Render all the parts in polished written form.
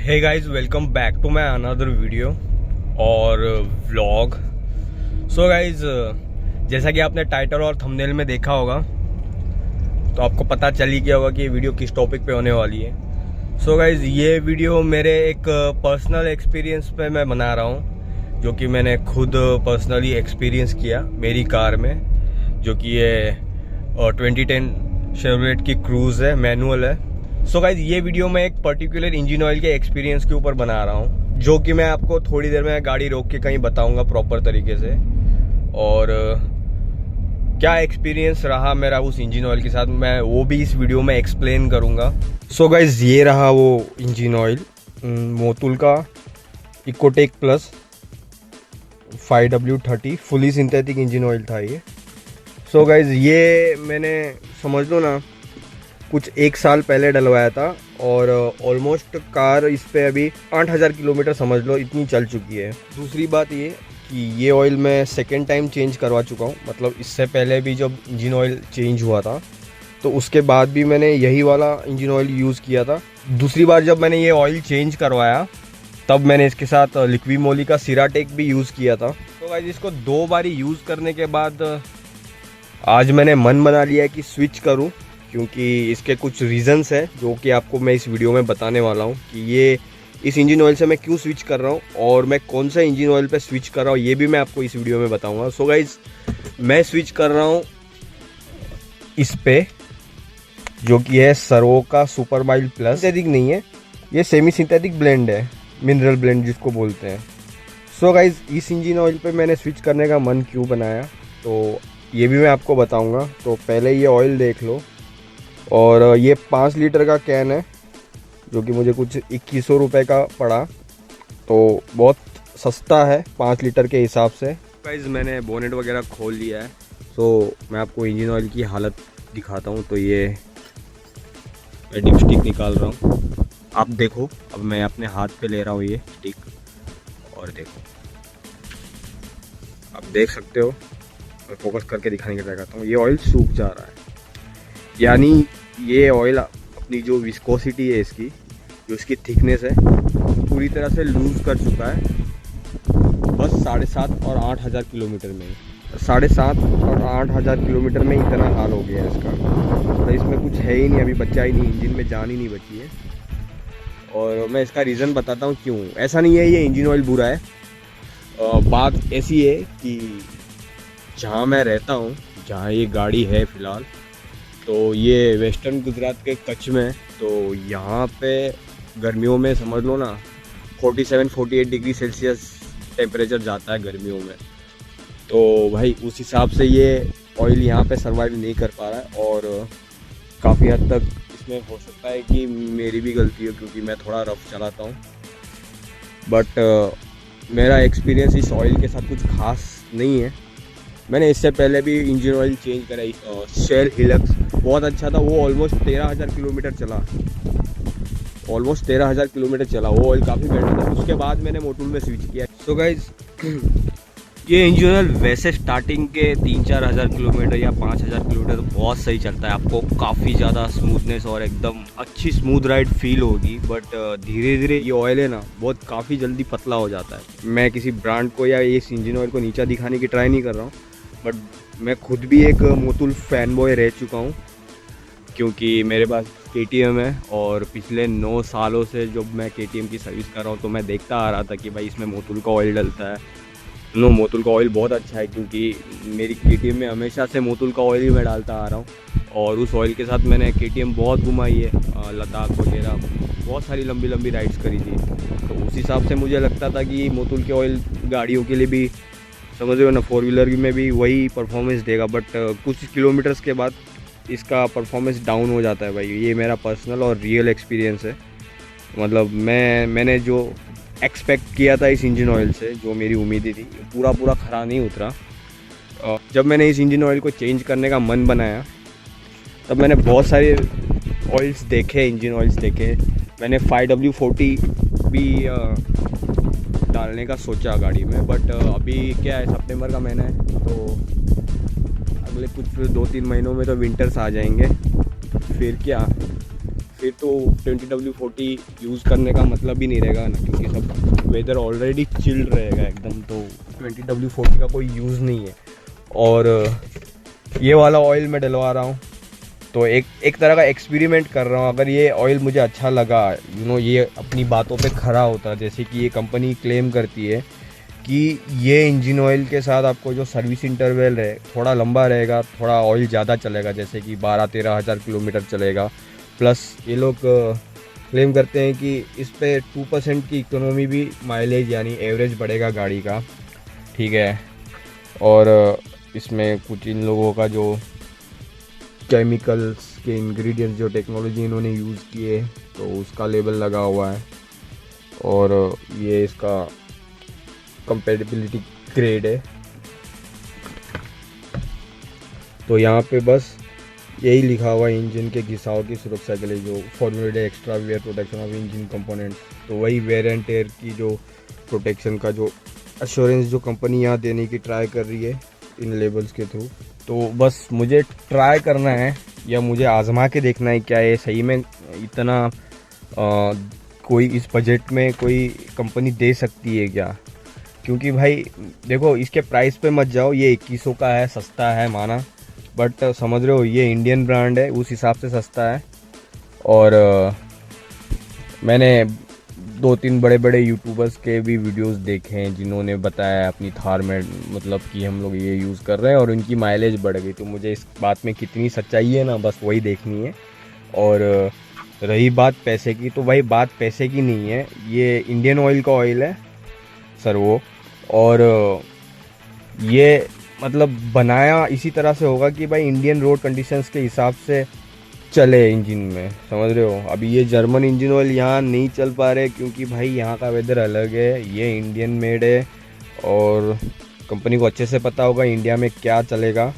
Hey guys, welcome back to my another video और vlog. So guys, जैसा कि आपने टाइटल और थंबनेल में देखा होगा तो आपको पता चल ही गया होगा कि ये वीडियो किस टॉपिक पे होने वाली है। सो गाइस, ये वीडियो मेरे एक पर्सनल एक्सपीरियंस पे मैं बना रहा हूँ, जो कि मैंने खुद पर्सनली एक्सपीरियंस किया मेरी कार में, जो कि ये 2010 शेवरलेट की क्रूज़ है, मैनुअल है। सो गाइज, ये वीडियो मैं एक पर्टिकुलर इंजन ऑयल के एक्सपीरियंस के ऊपर बना रहा हूँ, जो कि मैं आपको थोड़ी देर में गाड़ी रोक के कहीं बताऊंगा प्रॉपर तरीके से, और क्या एक्सपीरियंस रहा मेरा उस इंजन ऑयल के साथ, मैं वो भी इस वीडियो में एक्सप्लेन करूंगा। सो गाइज, ये रहा वो इंजन ऑयल, मोतुल का Ecotech plus 5W30 fully synthetic engine oil था ये। सो गाइज, ये मैंने समझ लो ना कुछ 1 साल पहले डलवाया था, और ऑलमोस्ट कार इस पे अभी 8000 किलोमीटर समझ लो इतनी चल चुकी है। दूसरी बात ये कि ये ऑयल मैं सेकेंड टाइम चेंज करवा चुका हूँ, मतलब इससे पहले भी जब इंजन ऑयल चेंज हुआ था तो उसके बाद भी मैंने यही वाला इंजन ऑयल यूज़ किया था। दूसरी बार जब मैंने ये ऑयल चेंज करवाया तब मैंने इसके साथ लिक्विड मोली का सिराटेक भी यूज़ किया था। तो गाइस, इसको 2 बारी यूज़ करने के बाद आज मैंने मन बना लिया है कि स्विच करूँ, क्योंकि इसके कुछ रीज़न्स हैं जो कि आपको मैं इस वीडियो में बताने वाला हूँ कि ये इस इंजन ऑयल से मैं क्यों स्विच कर रहा हूँ और मैं कौन सा इंजन ऑयल पे स्विच कर रहा हूँ, ये भी मैं आपको इस वीडियो में बताऊँगा। सो गाइज, मैं स्विच कर रहा हूँ इस पे, जो कि है सर्वो का सुपर माइल्ड प्लस। सिंथेटिक नहीं है, ये सेमी सिंथेटिक ब्लेंड है, मिनरल ब्लेंड जिसको बोलते हैं। सो गाइज, इस इंजन ऑयल पे मैंने स्विच करने का मन क्यों बनाया तो ये भी मैं आपको बताऊँगा। तो पहले ये ऑयल देख लो, और ये 5 लीटर का कैन है, जो कि मुझे कुछ 2100 रुपये का पड़ा, तो बहुत सस्ता है 5 लीटर के हिसाब से। गाइस, मैंने बोनेट वगैरह खोल लिया है, तो मैं आपको इंजन ऑयल की हालत दिखाता हूँ। तो ये मैं डिप स्टिक निकाल रहा हूँ, आप देखो। अब मैं अपने हाथ पे ले रहा हूँ ये स्टिक, और देखो, आप देख सकते हो। मैं फोकस करके दिखाने की ट्राई करता हूँ। ये ऑयल सूख जा रहा है, यानी ये ऑयल अपनी जो विस्कोसिटी है इसकी, जो इसकी थिकनेस है, पूरी तरह से लूज़ कर चुका है, बस 7.5 और 8000 किलोमीटर में। 7.5 और 8000 किलोमीटर में इतना हाल हो गया है इसका, तो इसमें कुछ है ही नहीं, अभी बचा ही नहीं, इंजन में जान ही नहीं बची है। और मैं इसका रीज़न बताता हूँ क्यों। ऐसा नहीं है ये इंजन ऑयल बुरा है, बात ऐसी है कि जहाँ मैं रहता हूँ, जहाँ ये गाड़ी है फ़िलहाल, तो ये वेस्टर्न गुजरात के कच्छ में, तो यहाँ पे गर्मियों में समझ लो ना 47-48 डिग्री सेल्सियस टेम्परेचर जाता है गर्मियों में। तो भाई उस हिसाब से ये ऑयल यहाँ पे सर्वाइव नहीं कर पा रहा है, और काफ़ी हद तक इसमें हो सकता है कि मेरी भी गलती हो, क्योंकि मैं थोड़ा रफ चलाता हूँ। बट मेरा एक्सपीरियंस इस ऑयल के साथ कुछ खास नहीं है। मैंने इससे पहले भी इंजन ऑयल चेंज कराई, शेल हिलक्स, बहुत अच्छा था वो, ऑलमोस्ट 13,000 किलोमीटर चला, ऑलमोस्ट 13,000 किलोमीटर चला, वो ऑयल काफ़ी बेटर था। उसके बाद मैंने मोटुल में स्विच किया। सो गाइज, ये इंजन ऑयल वैसे स्टार्टिंग के 3-4 हज़ार किलोमीटर या 5,000 किलोमीटर तो बहुत सही चलता है, आपको काफ़ी ज़्यादा स्मूथनेस और एकदम अच्छी स्मूथ राइड फील होगी। बट धीरे धीरे ये ऑयल है ना, बहुत काफ़ी जल्दी पतला हो जाता है। मैं किसी ब्रांड को या इस इंजन ऑयल को नीचा दिखाने की ट्राई नहीं कर रहा हूँ, बट मैं खुद भी एक मोतुल फैन बॉय रह चुका हूँ, क्योंकि मेरे पास KTM है, और पिछले 9 सालों से जब मैं KTM की सर्विस कर रहा हूँ तो मैं देखता आ रहा था कि भाई इसमें मोतुल का ऑयल डलता है। मोतुल का ऑयल बहुत अच्छा है, क्योंकि मेरी KTM में हमेशा से मोतुल का ऑयल ही मैं डालता आ रहा हूँ, और उस ऑयल के साथ मैंने KTM बहुत घुमाई है, लद्दाख वगैरह बहुत सारी लंबी लंबी राइड्स करी थी। तो उस हिसाब से मुझे लगता था कि मोतुल के ऑयल गाड़ियों के लिए भी, समझ रहे हो ना, 4 व्हीलर में भी वही परफॉर्मेंस देगा। बट कुछ किलोमीटर्स के बाद इसका परफॉर्मेंस डाउन हो जाता है भाई। ये मेरा पर्सनल और रियल एक्सपीरियंस है। मतलब मैंने जो एक्सपेक्ट किया था इस इंजन ऑयल से, जो मेरी उम्मीदें थी, पूरा खरा नहीं उतरा। जब मैंने इस इंजन ऑयल को चेंज करने का मन बनाया तब मैंने बहुत सारे ऑयल्स देखे, इंजन ऑयल्स देखे। मैंने 5W40 भी डालने का सोचा गाड़ी में, बट अभी क्या है, सितंबर का महीना है, तो अगले कुछ 2-3 महीनों में तो विंटर्स आ जाएंगे, फिर क्या, फिर तो 20W40 यूज़ करने का मतलब ही नहीं रहेगा ना, क्योंकि सब वेदर ऑलरेडी चिल रहेगा एकदम, तो 20W40 का कोई यूज़ नहीं है। और ये वाला ऑयल मैं डलवा रहा हूँ, तो एक तरह का एक्सपेरिमेंट कर रहा हूँ। अगर ये ऑयल मुझे अच्छा लगा, ये अपनी बातों पे खरा होता, जैसे कि ये कंपनी क्लेम करती है कि ये इंजन ऑयल के साथ आपको जो सर्विस इंटरवल है थोड़ा लंबा रहेगा, थोड़ा ऑयल ज़्यादा चलेगा, जैसे कि 12-13 हज़ार किलोमीटर चलेगा। प्लस ये लोग क्लेम करते हैं कि इस पे 2% की इकोनॉमी भी माइलेज यानी एवरेज बढ़ेगा गाड़ी का, ठीक है। और इसमें कुछ इन लोगों का जो केमिकल्स के इंग्रेडिएंट्स, जो टेक्नोलॉजी इन्होंने यूज़ किए, तो उसका लेबल लगा हुआ है। और ये इसका कंपैटिबिलिटी ग्रेड है। तो यहाँ पे बस यही लिखा हुआ है, इंजन के घिसाव की सुरक्षा के लिए जो formulated extra wear protection of engine components. तो वही वेयर एंड टेयर की जो प्रोटेक्शन का जो एश्योरेंस जो कंपनी यहाँ देने की ट्राई कर रही है इन लेबल्स के थ्रू। तो बस मुझे ट्राई करना है या मुझे आजमा के देखना है क्या ये सही में इतना कोई इस बजट में कोई कंपनी दे सकती है क्या। क्योंकि भाई देखो, इसके प्राइस पे मत जाओ, ये 2100 का है, सस्ता है माना, बट समझ रहे हो ये इंडियन ब्रांड है, उस हिसाब से सस्ता है। और मैंने 2-3 बड़े बड़े यूट्यूबर्स के भी वीडियोस देखे हैं जिन्होंने बताया अपनी थार में, मतलब कि हम लोग ये यूज़ कर रहे हैं और उनकी माइलेज बढ़ गई। तो मुझे इस बात में कितनी सच्चाई है ना, बस वही देखनी है। और रही बात पैसे की, तो भाई बात पैसे की नहीं है, ये इंडियन ऑयल का ऑयल है सर वो। और ये मतलब बनाया इसी तरह से होगा कि भाई इंडियन रोड कंडीशंस के हिसाब से चले इंजन में, समझ रहे हो। अभी ये जर्मन इंजन ऑयल यहाँ नहीं चल पा रहे क्योंकि भाई यहाँ का वेदर अलग है, ये इंडियन मेड है और कंपनी को अच्छे से पता होगा इंडिया में क्या चलेगा।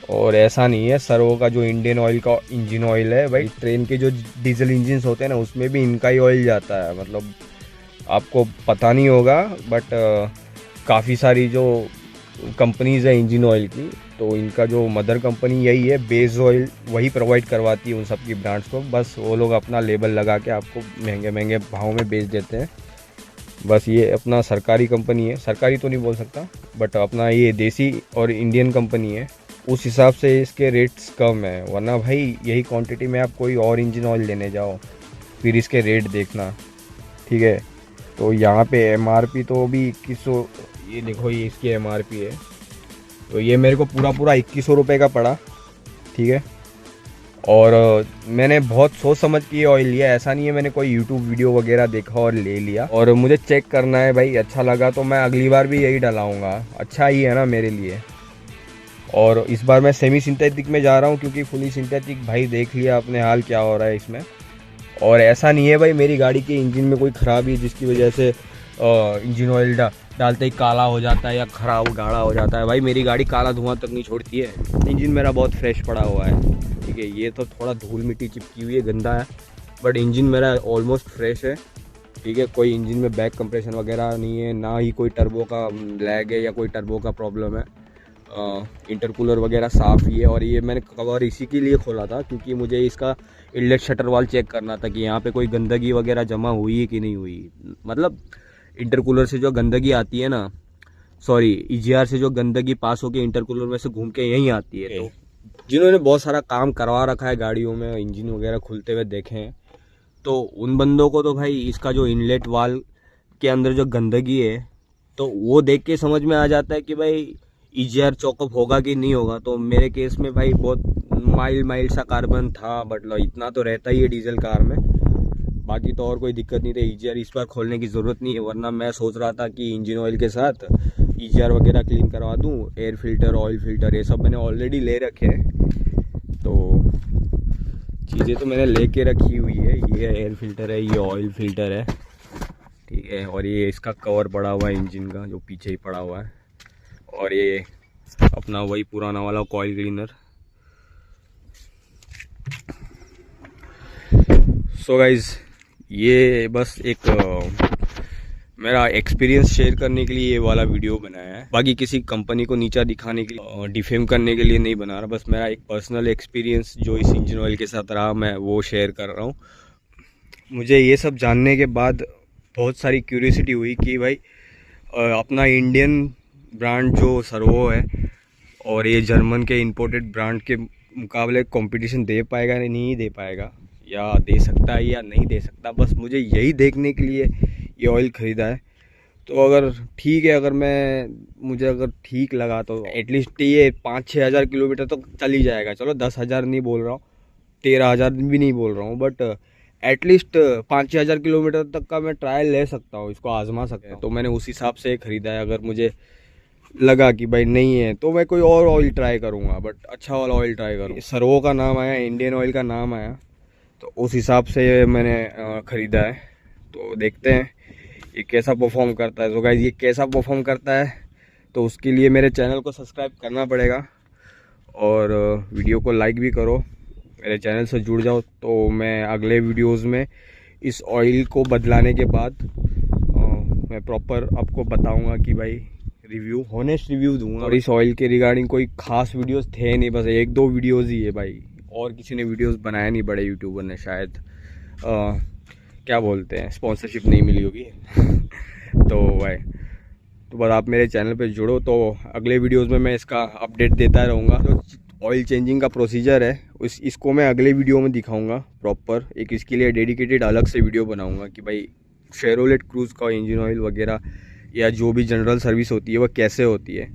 और ऐसा नहीं है, सर्वो का जो इंडियन ऑयल का इंजन ऑयल है भाई, ट्रेन के जो डीजल इंजन होते हैं ना उसमें भी इनका ही ऑयल जाता है। मतलब आपको पता नहीं होगा, बट काफ़ी सारी जो कंपनीज़ है इंजन ऑयल की, तो इनका जो मदर कंपनी यही है, बेस ऑयल वही प्रोवाइड करवाती है उन सब की ब्रांड्स को। बस वो लोग अपना लेबल लगा के आपको महंगे महंगे भाव में बेच देते हैं। बस ये अपना सरकारी कंपनी है, सरकारी तो नहीं बोल सकता, बट अपना ये देसी और इंडियन कंपनी है, उस हिसाब से इसके रेट्स कम है। वरना भाई यही क्वांटिटी में आप कोई और इंजन ऑयल लेने जाओ, फिर इसके रेट देखना, ठीक है। तो यहाँ पे MRP तो अभी 2100, ये देखो ये इसकी MRP है, तो ये मेरे को पूरा 2100 रुपये का पड़ा, ठीक है। और मैंने बहुत सोच समझ के ये ऑयल लिया, ऐसा नहीं है मैंने कोई यूट्यूब वीडियो वगैरह देखा और ले लिया। और मुझे चेक करना है भाई, अच्छा लगा तो मैं अगली बार भी यही डलाऊँगा, अच्छा ही है ना मेरे लिए। और इस बार मैं सेमी सिंथेटिक में जा रहा हूँ क्योंकि फुली सिंथेटिक भाई देख लिया अपने हाल क्या हो रहा है इसमें। और ऐसा नहीं है भाई मेरी गाड़ी के इंजन में कोई ख़राबी है जिसकी वजह से इंजन ऑयल डालते ही काला हो जाता है या ख़राब गाढ़ा हो जाता है। भाई मेरी गाड़ी काला धुआं तक नहीं छोड़ती है, इंजन मेरा बहुत फ्रेश पड़ा हुआ है, ठीक है। ये तो थोड़ा धूल मिट्टी चिपकी हुई है, गंदा है, बट इंजन मेरा ऑलमोस्ट फ्रेश है, ठीक है। कोई इंजन में बैक कंप्रेशन वगैरह नहीं है, ना ही कोई टर्बो का लैग है या कोई टर्बो का प्रॉब्लम है। इंटरकूलर वगैरह साफ़ ही है। और ये मैंने कवर इसी के लिए खोला था क्योंकि मुझे इसका इनलेट शटर वाल चेक करना था कि यहाँ पे कोई गंदगी वगैरह जमा हुई है कि नहीं हुई। मतलब इंटरकूलर से जो गंदगी आती है ना, सॉरी EGR से जो गंदगी पास होके इंटरकूलर में से घूम के यहीं आती है। तो जिन्होंने बहुत सारा काम करवा रखा है गाड़ियों में, इंजन वगैरह खुलते हुए देखे हैं, तो उन बंदों को तो भाई इसका जो इनलेट वाल के अंदर जो गंदगी है तो वो देख के समझ में आ जाता है कि भाई EGR चॉकअप होगा कि नहीं होगा। तो मेरे केस में भाई बहुत माइल्ड सा कार्बन था, बट इतना तो रहता ही है डीजल कार में, बाकी तो और कोई दिक्कत नहीं थी। EGR इस बार खोलने की ज़रूरत नहीं है, वरना मैं सोच रहा था कि इंजन ऑयल के साथ EGR वगैरह क्लीन करवा दूँ, एयर फिल्टर, ऑयल फिल्टर, ये सब मैंने ऑलरेडी ले रखे हैं। तो चीज़ें तो मैंने ले के रखी हुई है, ये एयर फिल्टर है, ये ऑयल फिल्टर है, ठीक है। और ये इसका कवर पड़ा हुआ है इंजन का, जो पीछे ही पड़ा हुआ है। और ये अपना वही पुराना वाला कॉइल क्लीनर। सो गाइज, ये बस एक मेरा एक्सपीरियंस शेयर करने के लिए ये वाला वीडियो बनाया है। बाकी किसी कंपनी को नीचा दिखाने के लिए, डिफेम करने के लिए नहीं बना रहा। बस मेरा एक पर्सनल एक्सपीरियंस जो इस इंजन ऑयल के साथ रहा, मैं वो शेयर कर रहा हूँ। मुझे ये सब जानने के बाद बहुत सारी क्यूरियोसिटी हुई कि भाई अपना इंडियन ब्रांड जो सर्वो है और ये जर्मन के इंपोर्टेड ब्रांड के मुकाबले कंपटीशन दे पाएगा या नहीं दे पाएगा, या दे सकता है या नहीं दे सकता। बस मुझे यही देखने के लिए ये ऑयल ख़रीदा है। तो अगर ठीक है, मुझे अगर ठीक लगा तो एटलीस्ट ये 5-6 हज़ार किलोमीटर तो चल ही जाएगा। चलो 10,000 नहीं बोल रहा हूँ, 13,000 भी नहीं बोल रहा हूँ, बट एटलीस्ट 5-6 हज़ार किलोमीटर तक का मैं ट्रायल ले सकता हूँ, इसको आजमा सकता हूँ। तो मैंने उस हिसाब से ख़रीदा है। अगर मुझे लगा कि भाई नहीं है तो मैं कोई और ऑयल ट्राई करूँगा, बट अच्छा वाला ऑयल ट्राई करूँगा। सर्वो का नाम आया, इंडियन ऑयल का नाम आया, तो उस हिसाब से मैंने ख़रीदा है। तो देखते हैं ये कैसा परफॉर्म करता है। तो गाइस ये कैसा परफॉर्म करता है तो उसके लिए मेरे चैनल को सब्सक्राइब करना पड़ेगा और वीडियो को लाइक भी करो, मेरे चैनल से जुड़ जाओ। तो मैं अगले वीडियोस में इस ऑयल को बदलाने के बाद मैं प्रॉपर आपको बताऊंगा कि भाई रिव्यू, हॉनेस्ट रिव्यू दूंगा। और इस ऑयल के रिगार्डिंग कोई खास वीडियोस थे नहीं, बस 1-2 वीडियोस ही है भाई, और किसी ने वीडियोस बनाया नहीं, बड़े यूट्यूबर ने शायद क्या बोलते हैं, स्पॉन्सरशिप नहीं मिली होगी। तो भाई तो बस आप मेरे चैनल पे जुड़ो, तो अगले वीडियोस में मैं इसका अपडेट देता रहूँगा। तो ऑयल चेंजिंग का प्रोसीजर है इसको मैं अगले वीडियो में दिखाऊंगा प्रॉपर। एक इसके लिए डेडिकेटेड अलग से वीडियो बनाऊंगा कि भाई शेवरोलेट क्रूज़ का इंजन ऑयल वगैरह या जो भी जनरल सर्विस होती है वह कैसे होती है।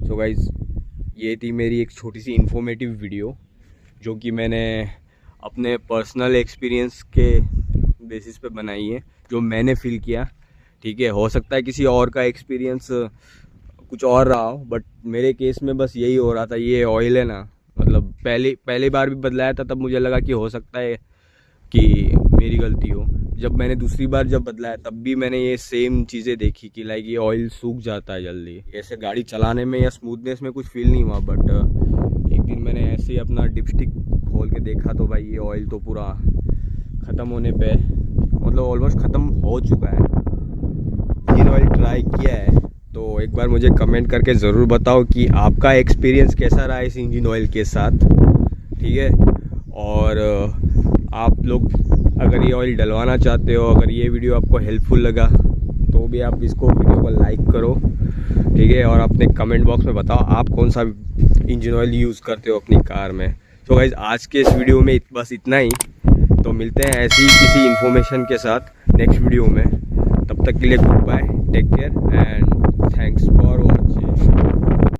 सो गाइज़ ये थी मेरी एक छोटी सी इन्फॉर्मेटिव वीडियो जो कि मैंने अपने पर्सनल एक्सपीरियंस के बेसिस पे बनाई है, जो मैंने फील किया। ठीक है, हो सकता है किसी और का एक्सपीरियंस कुछ और रहा हो, बट मेरे केस में बस यही हो रहा था। ये ऑयल है ना, मतलब पहली बार भी बदलाया था तब मुझे लगा कि हो सकता है कि मेरी गलती हो। जब मैंने दूसरी बार जब बदलाया तब भी मैंने ये सेम चीज़ें देखी कि लाइक ये ऑयल सूख जाता है जल्दी। ऐसे गाड़ी चलाने में या स्मूथनेस में कुछ फील नहीं हुआ, बट एक दिन मैंने ऐसे ही अपना डिपस्टिक खोल के देखा तो भाई ये ऑयल तो पूरा ख़त्म होने पे, मतलब ऑलमोस्ट ख़त्म हो चुका है। इंजन ऑयल ट्राई किया है तो एक बार मुझे कमेंट करके ज़रूर बताओ कि आपका एक्सपीरियंस कैसा रहा इस इंजन ऑयल के साथ। ठीक है, और आप लोग अगर ये ऑयल डलवाना चाहते हो, अगर ये वीडियो आपको हेल्पफुल लगा तो भी आप इसको वीडियो को लाइक करो। ठीक है, और अपने कमेंट बॉक्स में बताओ आप कौन सा इंजन ऑयल यूज़ करते हो अपनी कार में। तो गाइस आज के इस वीडियो में बस इतना ही। तो मिलते हैं ऐसी ही किसी इन्फॉर्मेशन के साथ नेक्स्ट वीडियो में। तब तक के लिए goodbye, take care and thanks for watching.